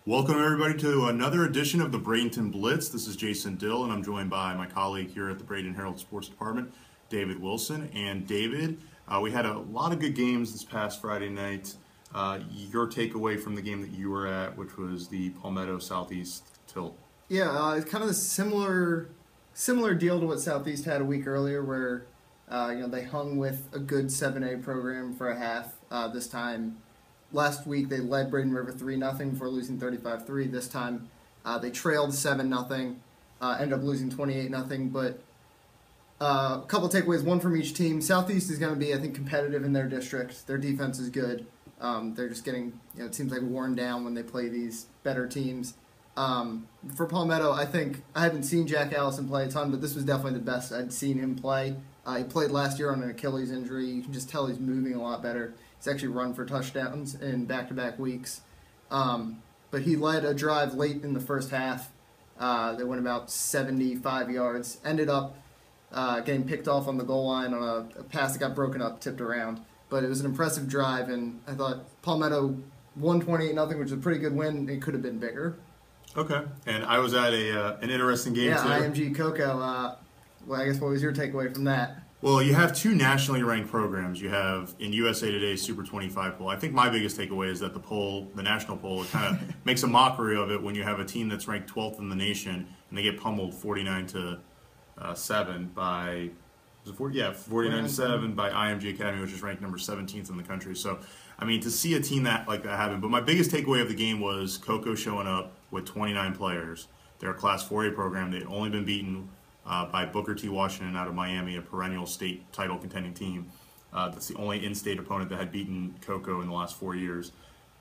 Welcome everybody to another edition of the Bradenton Blitz. This is Jason Dill, and I'm joined by my colleague here at the Bradenton Herald Sports Department, David Wilson. And David, we had a lot of good games this past Friday night. Your takeaway from the game that you were at, which was the Palmetto Southeast tilt. Yeah, it's kind of a similar deal to what Southeast had a week earlier, where they hung with a good 7A program for a half. This time, last week they led Braden River 3-0 before losing 35-3. This time they trailed 7-0, ended up losing 28-0. But a couple takeaways, one from each team. Southeast is going to be, I think, competitive in their district. Their defense is good. They're just getting, it seems like worn down when they play these better teams. For Palmetto, I think I haven't seen Jack Allison play a ton, but this was definitely the best I'd seen him play. He played last year on an Achilles injury. You can just tell he's moving a lot better. He's actually run for touchdowns in back-to-back weeks. But he led a drive late in the first half. They went about 75 yards. Ended up getting picked off on the goal line on a pass that got broken up, tipped around. But it was an impressive drive, and I thought Palmetto won 28-0, which is a pretty good win. It could have been bigger. Okay, and I was at an interesting game too. IMG Cocoa. Well, I guess what was your takeaway from that? Well, you have two nationally ranked programs. You have in USA Today's Super 25 poll. I think my biggest takeaway is that the national poll, it kind of makes a mockery of it when you have a team that's ranked 12th in the nation and they get pummeled 49-7 by 49-7 by IMG Academy, which is ranked number 17th in the country. So, I mean, to see a team like that happen. But my biggest takeaway of the game was Cocoa showing up with 29 players. They're a Class 4A program. They'd only been beaten by Booker T. Washington out of Miami, a perennial state title contending team. That's the only in-state opponent that had beaten Cocoa in the last 4 years.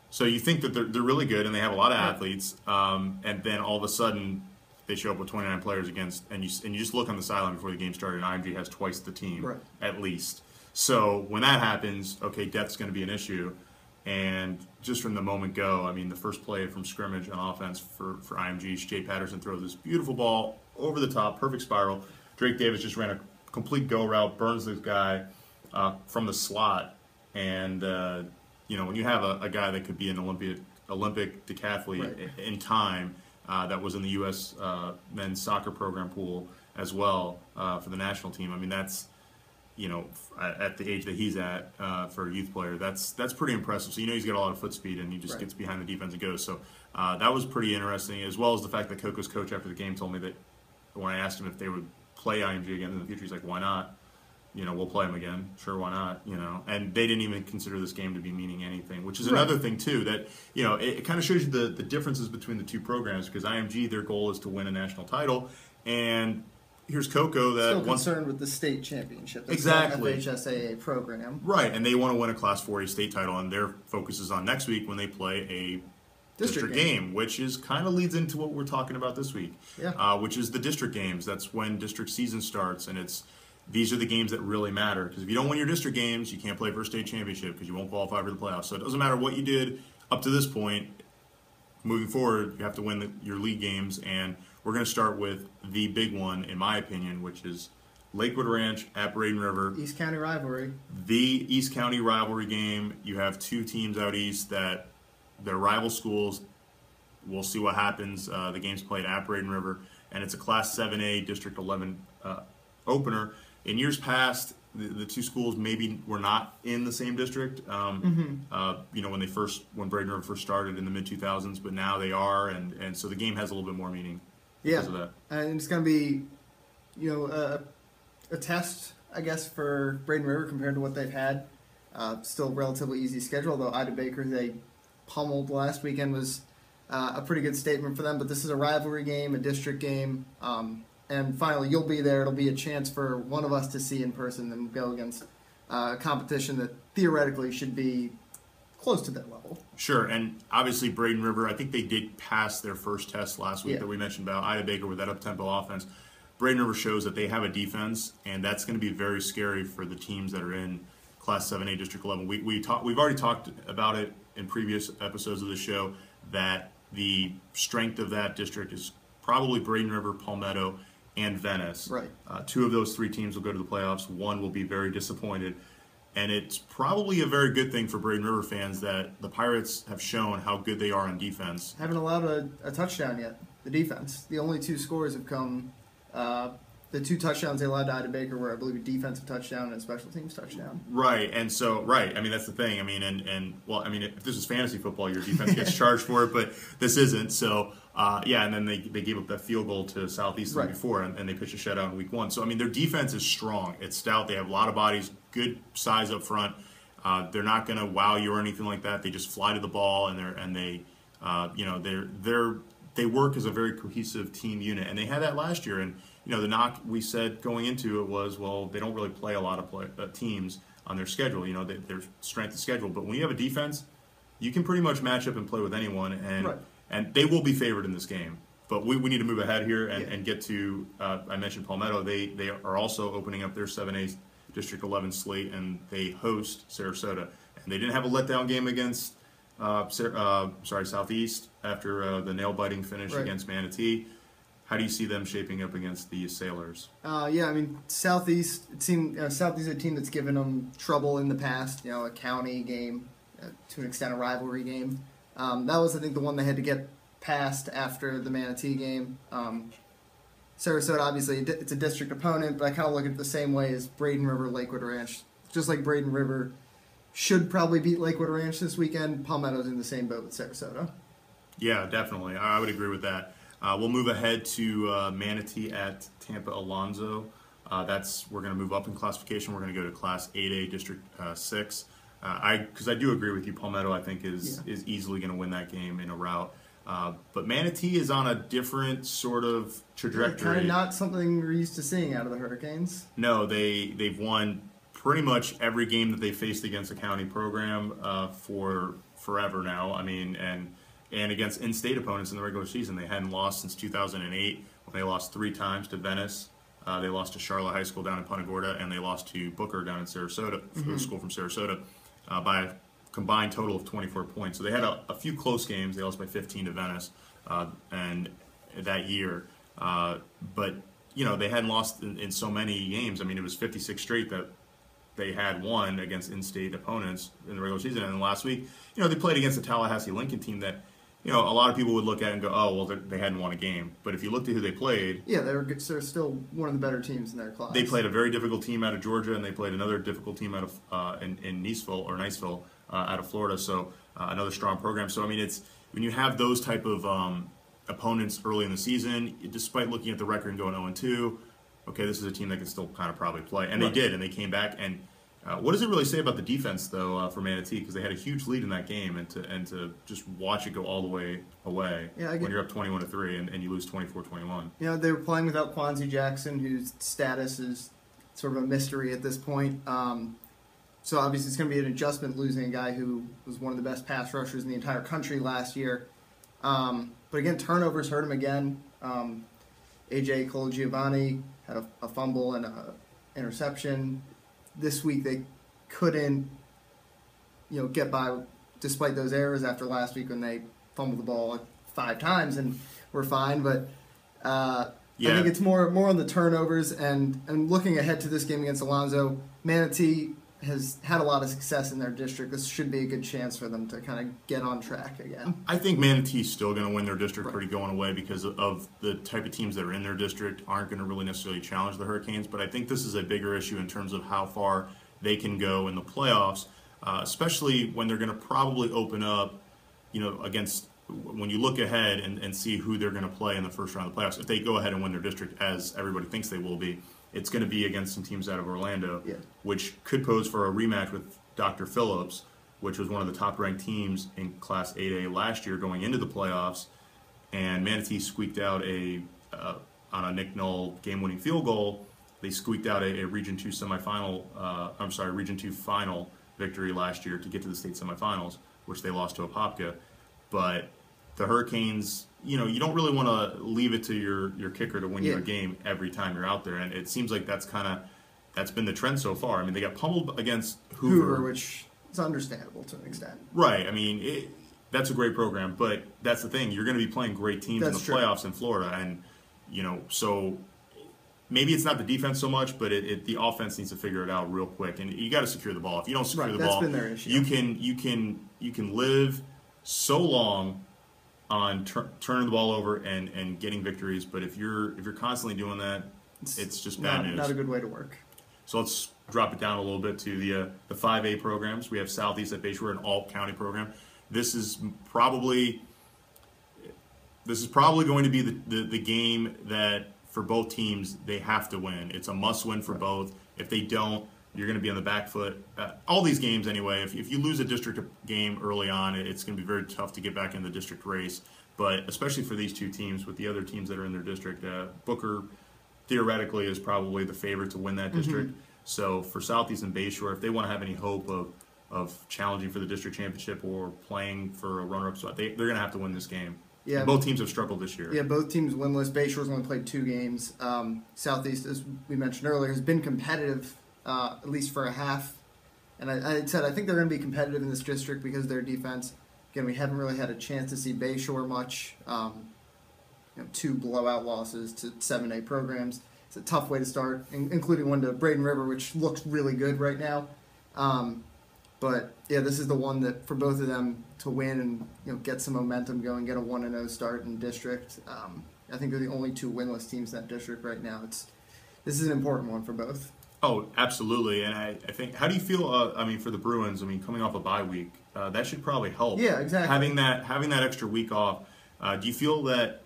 So you think that they're really good and they have a lot of athletes, and then all of a sudden they show up with 29 players against, and you just look on the sideline before the game started, and IMG has twice the team, at least. So when that happens, okay, depth's going to be an issue. And just from the moment go, I mean, the first play from scrimmage on offense for IMG, Jay Patterson throws this beautiful ball over the top, perfect spiral. Drake Davis just ran a complete go route, burns this guy from the slot. And, when you have a guy that could be an Olympic decathlete in time, that was in the U.S. men's soccer program pool as well for the national team. I mean, that's, at the age that he's at for a youth player, that's pretty impressive. So he's got a lot of foot speed, and he just gets behind the defense and goes. So that was pretty interesting, as well as the fact that Coco's coach after the game told me that when I asked him if they would play IMG again in the future, he's like, "Why not? We'll play them again. Sure, why not? And they didn't even consider this game to be meaning anything, which is another thing too. That it kind of shows you the differences between the two programs, because IMG, their goal is to win a national title, and here's Cocoa that still concerned with the state championship. That's exactly FHSAA program, right? And they want to win a Class 4A state title, and their focus is on next week when they play a district game, which is kind of leads into what we're talking about this week, which is the district games. That's when district season starts, and these are the games that really matter, because if you don't win your district games, you can't play for a state championship because you won't qualify for the playoffs. So it doesn't matter what you did up to this point. Moving forward, you have to win your league games, and we're going to start with the big one, in my opinion, which is Lakewood Ranch at Braden River. East County rivalry. The East County rivalry game. You have two teams out east that they're rival schools. We'll see what happens. The game's played at Braden River, and it's a Class 7A District 11 opener. In years past, the two schools maybe were not in the same district. When Braden River first started in the mid-2000s, but now they are, and so the game has a little bit more meaning because of that. And it's going to be, a test, I guess, for Braden River compared to what they've had. Still relatively easy schedule, although Ida Baker, they pummeled last weekend, was a pretty good statement for them. But this is a rivalry game, a district game. And finally, you'll be there. It'll be a chance for one of us to see in person and go against a competition that theoretically should be close to that level. Sure, and obviously Braden River, I think they did pass their first test last week that we mentioned about Ida Baker with that up-tempo offense. Braden River shows that they have a defense, and that's going to be very scary for the teams that are in Class 7A District 11. We've already talked about it in previous episodes of the show, that the strength of that district is probably Braden River, Palmetto, and Venice. Right. Two of those three teams will go to the playoffs. One will be very disappointed. And it's probably a very good thing for Braden River fans that the Pirates have shown how good they are on defense. Haven't allowed a touchdown yet, the defense. The only 2 scores have come, the 2 touchdowns they allowed to Ida Baker were, I believe, a defensive touchdown and a special teams touchdown. Right, and so, I mean, that's the thing. I mean, if this is fantasy football, your defense gets charged for it, but this isn't. So, and then they gave up that field goal to Southeastern before, and they pitched a shutout in week 1. So, I mean, their defense is strong. It's stout. They have a lot of bodies, good size up front. They're not going to wow you or anything like that. They just fly to the ball, and they work as a very cohesive team unit, and they had that last year. And the knock we said going into it was, well, they don't really play a lot of teams on their schedule. Their strength of schedule. But when you have a defense, you can pretty much match up and play with anyone, and they will be favored in this game. But we need to move ahead here and get to. I mentioned Palmetto. They are also opening up their 7A District 11 slate, and they host Sarasota. And they didn't have a letdown game against Southeast after the nail-biting finish against Manatee. How do you see them shaping up against the Sailors? I mean, Southeast, it seemed Southeast is a team that's given them trouble in the past, a county game, to an extent a rivalry game. That was, I think, the one they had to get past after the Manatee game. Sarasota, obviously, it's a district opponent, but I kind of look at it the same way as Braden River, Lakewood Ranch. Just like Braden River should probably beat Lakewood Ranch this weekend, Palmetto's in the same boat with Sarasota. Yeah, definitely. I would agree with that. We'll move ahead to Manatee at Tampa Alonzo. We're going to move up in classification. We're going to go to Class 8A District 6. Because I do agree with you, Palmetto I think is easily going to win that game in a rout. But Manatee is on a different sort of trajectory. Kind of not something we're used to seeing out of the Hurricanes. No, they've won pretty much every game that they faced against a county program for forever now. I mean, and against in-state opponents in the regular season. They hadn't lost since 2008 when they lost 3 times to Venice. They lost to Charlotte High School down in Punta Gorda, and they lost to Booker down in Sarasota, the school from Sarasota, by a combined total of 24 points. So they had a few close games. They lost by 15 to Venice and that year. But, they hadn't lost in so many games. I mean, it was 56 straight that they had won against in-state opponents in the regular season. And then last week, they played against the Tallahassee Lincoln team that, a lot of people would look at and go, oh, well, they hadn't won a game. But if you looked at who they played... Yeah, they're still one of the better teams in their class. They played a very difficult team out of Georgia, and they played another difficult team out of in Niceville out of Florida. So another strong program. So, I mean, it's when you have those type of opponents early in the season, despite looking at the record and going 0-2, okay, this is a team that can still kind of probably play. And they did, and they came back. And what does it really say about the defense, though, for Manatee? Because they had a huge lead in that game, and to just watch it go all the way away when you're up 21-3 and you lose 24-21. They were playing without Quanzi Jackson, whose status is sort of a mystery at this point. So obviously it's going to be an adjustment losing a guy who was one of the best pass rushers in the entire country last year. But again, turnovers hurt him again. AJ Colagiovanni had a fumble and an interception. This week they couldn't, get by despite those errors after last week when they fumbled the ball 5 times and were fine. But I think it's more on the turnovers and looking ahead to this game against Alonzo. Manatee has had a lot of success in their district. This should be a good chance for them to kind of get on track again. I think Manatee's still going to win their district pretty going away because of the type of teams that are in their district aren't going to really necessarily challenge the Hurricanes. But I think this is a bigger issue in terms of how far they can go in the playoffs, especially when they're going to probably open up, against when you look ahead and see who they're going to play in the first round of the playoffs. If they go ahead and win their district, as everybody thinks they will be, it's going to be against some teams out of Orlando, which could pose for a rematch with Dr. Phillips, which was one of the top-ranked teams in Class 8A last year going into the playoffs. And Manatee squeaked out on a Nick Null game-winning field goal. They squeaked out a Region 2 Region 2 final victory last year to get to the state semifinals, which they lost to Apopka. But the Hurricanes, you don't really want to leave it to your kicker to win your game every time you're out there. And it seems like that's been the trend so far. I mean, they got pummeled against Hoover, which is understandable to an extent. Right. I mean, that's a great program, but that's the thing. You're going to be playing great teams in the playoffs in Florida. And, so maybe it's not the defense so much, but the offense needs to figure it out real quick. And you got to secure the ball. If you don't secure the ball, been their issue. you can live so long on turning the ball over and getting victories. But if you're constantly doing that, it's just bad news. Not a good way to work. So let's drop it down a little bit to the 5A programs. We have Southeast at Bayshore, an all-county program. This is probably going to be the game that for both teams they have to win. It's a must-win for both. If they don't, you're going to be on the back foot. All these games anyway. If you lose a district game early on, it's going to be very tough to get back in the district race. But especially for these two teams, with the other teams that are in their district, Booker theoretically is probably the favorite to win that district. So for Southeast and Bayshore, if they want to have any hope of challenging for the district championship or playing for a runner-up spot, they're going to have to win this game. Yeah, and both teams have struggled this year. Yeah, both teams winless. Bayshore's only played 2 games. Southeast, as we mentioned earlier, has been competitive at least for a half. And I said I think they're going to be competitive in this district because of their defense. Again, we haven't really had a chance to see Bayshore much. 2 blowout losses to 7A programs. It's a tough way to start, including one to Braden River, which looks really good right now. But yeah, this is the one that for both of them to win and get some momentum going, get a 1-0 start in district. I think they're the only 2 winless teams in that district right now. This is an important one for both. Oh, absolutely. And I think, how do you feel? For the Bruins, coming off a bye week, that should probably help. Yeah, exactly. Having that extra week off. Do you feel that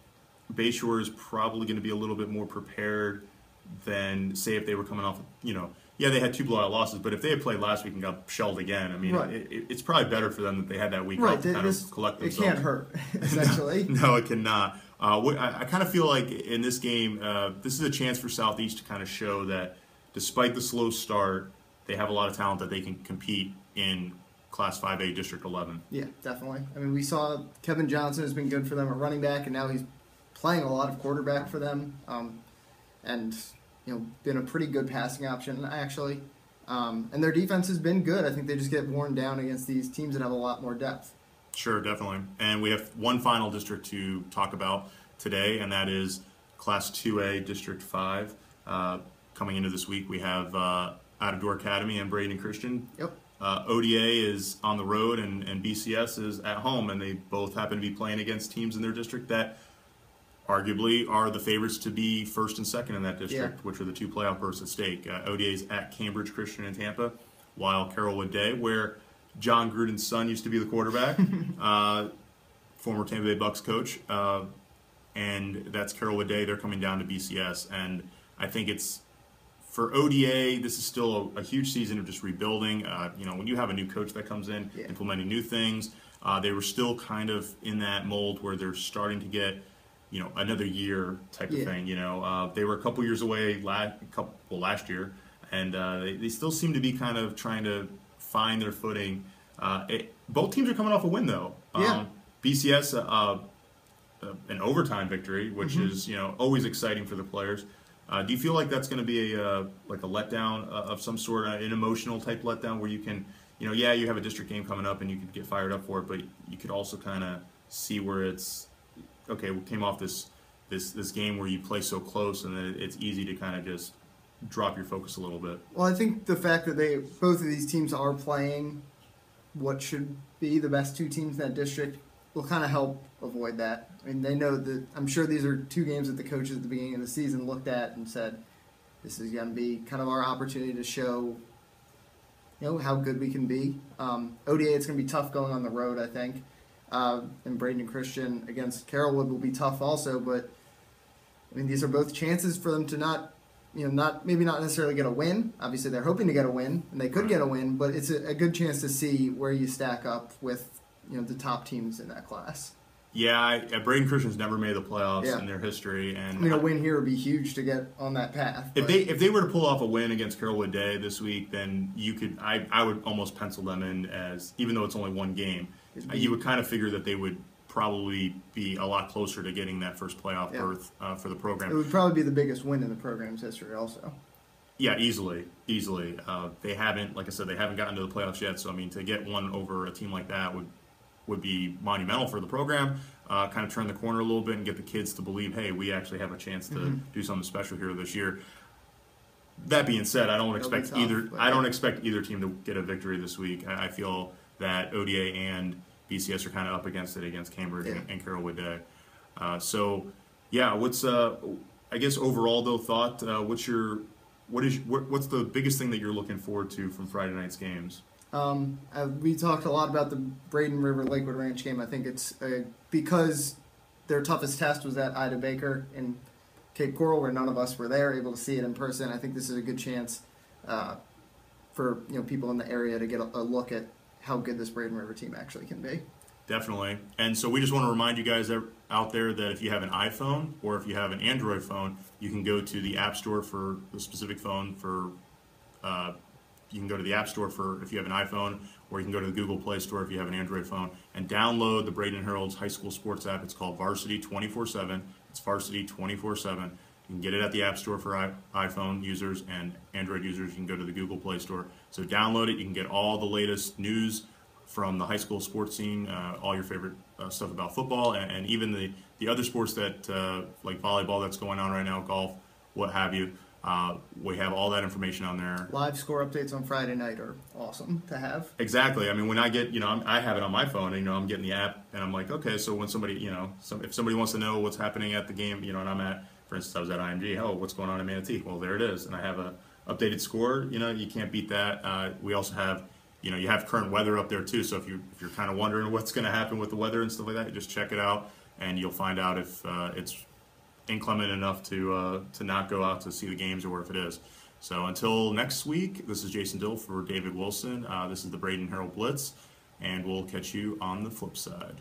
Bayshore is probably going to be a little bit more prepared than, say, if they were coming off, yeah, they had 2 blowout losses, but if they had played last week and got shelled again, right. It's probably better for them that they had that week off to kind of collect themselves. It can't hurt, essentially. No, it cannot. I kind of feel like in this game, this is a chance for Southeast to kind of show that despite the slow start, they have a lot of talent that they can compete in Class 5A District 11. Yeah, definitely. We saw Kevin Johnson has been good for them at running back, and now he's playing a lot of quarterback for them, and been a pretty good passing option actually. And their defense has been good. I think they just get worn down against these teams that have a lot more depth. Sure, definitely. And we have one final district to talk about today, and that is Class 2A District 5. Coming into this week, we have Out of Door Academy and Bradenton Christian. Yep. ODA is on the road and BCS is at home, and they both happen to be playing against teams in their district that arguably are the favorites to be first and second in that district, which are the 2 playoff berths at stake. ODA is at Cambridge Christian in Tampa, while Carrollwood Day, where John Gruden's son used to be the quarterback, former Tampa Bay Bucks coach, and that's Carrollwood Day. They're coming down to BCS, and I think it's, for ODA, this is still a huge season of just rebuilding. When you have a new coach that comes in, implementing new things, they were still kind of in that mold where they're starting to get, another year type of thing. They were a couple years away last year, and they still seem to be kind of trying to find their footing. Both teams are coming off a win, though. BCS, an overtime victory, which is always exciting for the players. Do you feel like that's going to be a letdown of some sort, an emotional type letdown where you can, you have a district game coming up and you could get fired up for it, but you could also kind of see where it's, okay, we came off this game where you play so close and then it's easy to kind of just drop your focus a little bit. Well, I think the fact that both of these teams are playing what should be the best 2 teams in that district will kind of help avoid that. They know that, I'm sure these are 2 games that the coaches at the beginning of the season looked at and said, this is going to be kind of our opportunity to show, how good we can be. ODA, it's going to be tough going on the road, I think. And Bradenton Christian against Carrollwood will be tough also, but these are both chances for them to maybe not necessarily get a win. Obviously, they're hoping to get a win, and they could get a win, but it's a good chance to see where you stack up with the top teams in that class. Yeah, Bradenton Christian's never made the playoffs in their history, and a win here would be huge to get on that path. If they were to pull off a win against Carrollwood Day this week, then you could I would almost pencil them in as, even though it's only 1 game, you would kind of figure that they would probably be a lot closer to getting that first playoff berth for the program. It would probably be the biggest win in the program's history, also. Yeah, easily. They haven't, like I said, they haven't gotten to the playoffs yet. So to get one over a team like that would would be monumental for the program. Kind of turn the corner a little bit and get the kids to believe, hey, we actually have a chance to do something special here this year. That being said, I don't expect either team to get a victory this week. I feel that ODA and BCS are kind of up against it against Cambridge and Carrollwood Day. What's I guess overall though thought? What's the biggest thing that you're looking forward to from Friday night's games? We talked a lot about the Braden River Lakewood Ranch game. I think it's because their toughest test was at Ida Baker in Cape Coral, where none of us were there, able to see it in person. I think this is a good chance for people in the area to get a look at how good this Braden River team actually can be. Definitely. And so we just want to remind you guys out there that if you have an iPhone or if you have an Android phone, you can go to the App Store for the specific phone you can go to the App Store for if you have an iPhone, or you can go to the Google Play Store if you have an Android phone, and download the Bradenton Herald's high school sports app. It's called Varsity 24/7. It's Varsity 24/7. You can get it at the App Store for iPhone users, and Android users, you can go to the Google Play Store. So download it. You can get all the latest news from the high school sports scene, all your favorite stuff about football, and even the other sports that like volleyball that's going on right now, golf, what have you. We have all that information on there. Live score updates on Friday night are awesome to have. Exactly. I mean, when I get, I have it on my phone, and, I'm getting the app, and I'm like, okay, so when somebody, if somebody wants to know what's happening at the game, and for instance, I was at IMG, what's going on in Manatee? Well, there it is, and I have a updated score. You can't beat that. We also have, you have current weather up there too. So if you're kind of wondering what's going to happen with the weather and stuff like that, you just check it out, and you'll find out if it's inclement enough to not go out to see the games, or if it is. So until next week, this is Jason Dill for David Wilson. This is the Bradenton Herald Blitz, and we'll catch you on the flip side.